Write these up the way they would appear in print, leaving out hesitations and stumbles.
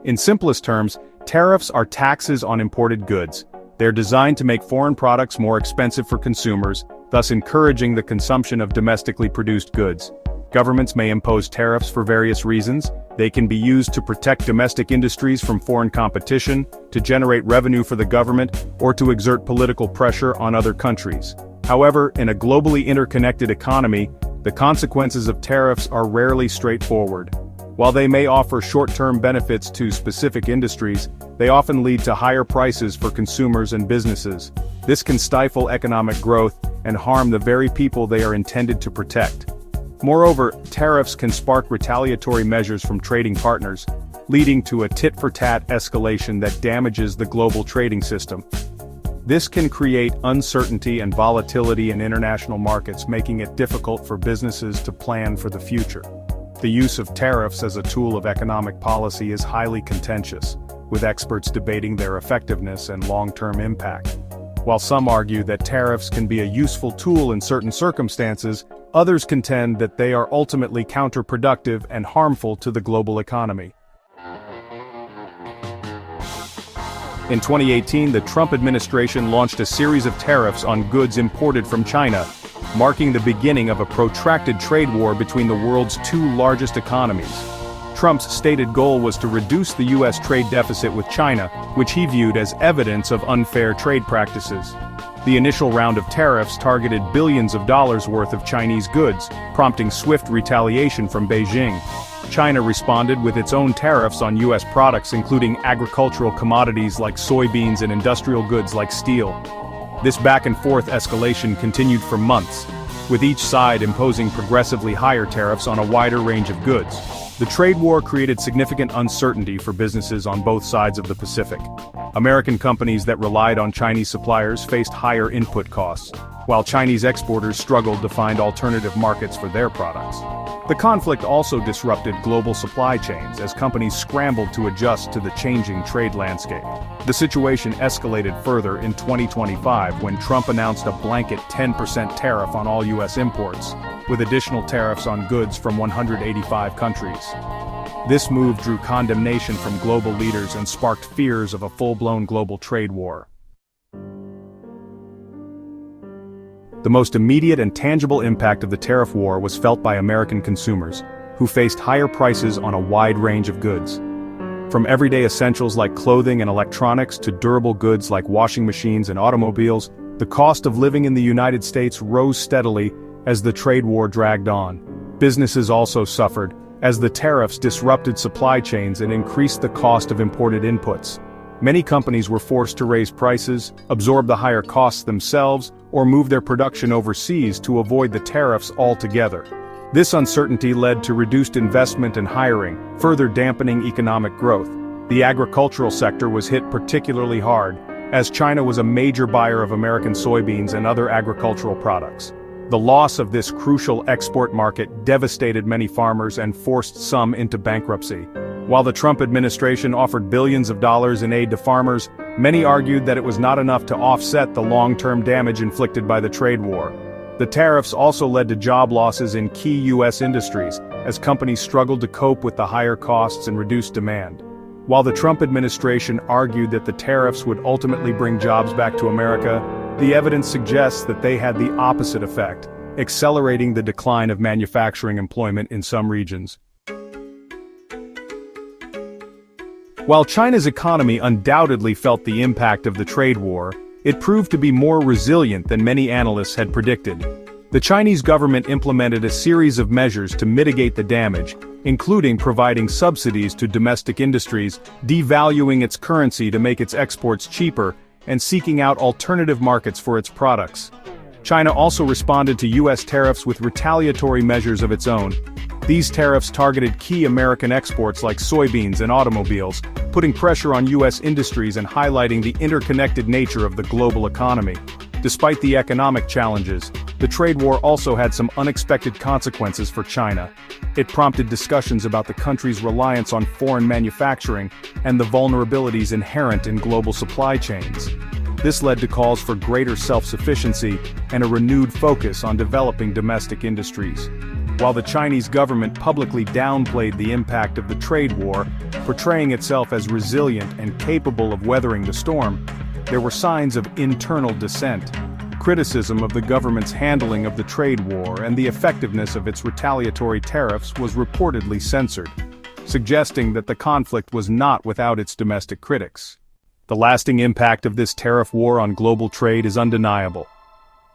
In simplest terms, tariffs are taxes on imported goods. They're designed to make foreign products more expensive for consumers, thus encouraging the consumption of domestically produced goods. Governments may impose tariffs for various reasons. They can be used to protect domestic industries from foreign competition, to generate revenue for the government, or to exert political pressure on other countries. However, in a globally interconnected economy, the consequences of tariffs are rarely straightforward. While they may offer short-term benefits to specific industries, they often lead to higher prices for consumers and businesses. This can stifle economic growth and harm the very people they are intended to protect. Moreover, tariffs can spark retaliatory measures from trading partners, leading to a tit-for-tat escalation that damages the global trading system. This can create uncertainty and volatility in international markets, making it difficult for businesses to plan for the future. The use of tariffs as a tool of economic policy is highly contentious, with experts debating their effectiveness and long-term impact. While some argue that tariffs can be a useful tool in certain circumstances, others contend that they are ultimately counterproductive and harmful to the global economy. In 2018, the Trump administration launched a series of tariffs on goods imported from China, marking the beginning of a protracted trade war between the world's two largest economies. Trump's stated goal was to reduce the U.S. trade deficit with China, which he viewed as evidence of unfair trade practices. The initial round of tariffs targeted billions of dollars worth of Chinese goods, prompting swift retaliation from Beijing. China responded with its own tariffs on U.S. products, including agricultural commodities like soybeans and industrial goods like steel. This back-and-forth escalation continued for months, with each side imposing progressively higher tariffs on a wider range of goods. The trade war created significant uncertainty for businesses on both sides of the Pacific. American companies that relied on Chinese suppliers faced higher input costs, while Chinese exporters struggled to find alternative markets for their products. The conflict also disrupted global supply chains as companies scrambled to adjust to the changing trade landscape. The situation escalated further in 2025 when Trump announced a blanket 10% tariff on all U.S. imports, with additional tariffs on goods from 185 countries. This move drew condemnation from global leaders and sparked fears of a full-blown global trade war. The most immediate and tangible impact of the tariff war was felt by American consumers, who faced higher prices on a wide range of goods. From everyday essentials like clothing and electronics to durable goods like washing machines and automobiles, the cost of living in the United States rose steadily as the trade war dragged on. Businesses also suffered, as the tariffs disrupted supply chains and increased the cost of imported inputs. Many companies were forced to raise prices, absorb the higher costs themselves, or move their production overseas to avoid the tariffs altogether. This uncertainty led to reduced investment and hiring, further dampening economic growth. The agricultural sector was hit particularly hard, as China was a major buyer of American soybeans and other agricultural products. The loss of this crucial export market devastated many farmers and forced some into bankruptcy. While the Trump administration offered billions of dollars in aid to farmers, many argued that it was not enough to offset the long-term damage inflicted by the trade war. The tariffs also led to job losses in key U.S. industries, as companies struggled to cope with the higher costs and reduced demand. While the Trump administration argued that the tariffs would ultimately bring jobs back to America, the evidence suggests that they had the opposite effect, accelerating the decline of manufacturing employment in some regions. While China's economy undoubtedly felt the impact of the trade war, it proved to be more resilient than many analysts had predicted. The Chinese government implemented a series of measures to mitigate the damage, including providing subsidies to domestic industries, devaluing its currency to make its exports cheaper, and seeking out alternative markets for its products. China also responded to U.S. tariffs with retaliatory measures of its own. These tariffs targeted key American exports like soybeans and automobiles, putting pressure on U.S. industries and highlighting the interconnected nature of the global economy. Despite the economic challenges, the trade war also had some unexpected consequences for China. It prompted discussions about the country's reliance on foreign manufacturing and the vulnerabilities inherent in global supply chains. This led to calls for greater self-sufficiency and a renewed focus on developing domestic industries. While the Chinese government publicly downplayed the impact of the trade war, portraying itself as resilient and capable of weathering the storm, there were signs of internal dissent. Criticism of the government's handling of the trade war and the effectiveness of its retaliatory tariffs was reportedly censored, suggesting that the conflict was not without its domestic critics. The lasting impact of this tariff war on global trade is undeniable.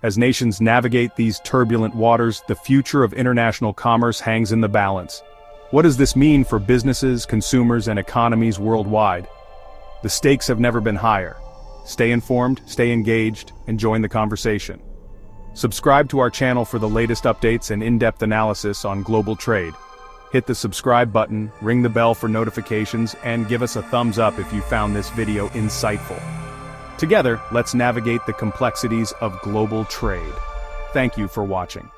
As nations navigate these turbulent waters, the future of international commerce hangs in the balance. What does this mean for businesses, consumers, and economies worldwide? The stakes have never been higher. Stay informed, stay engaged, and join the conversation. Subscribe to our channel for the latest updates and in-depth analysis on global trade. Hit the subscribe button, ring the bell for notifications, and give us a thumbs up if you found this video insightful. Together, let's navigate the complexities of global trade. Thank you for watching.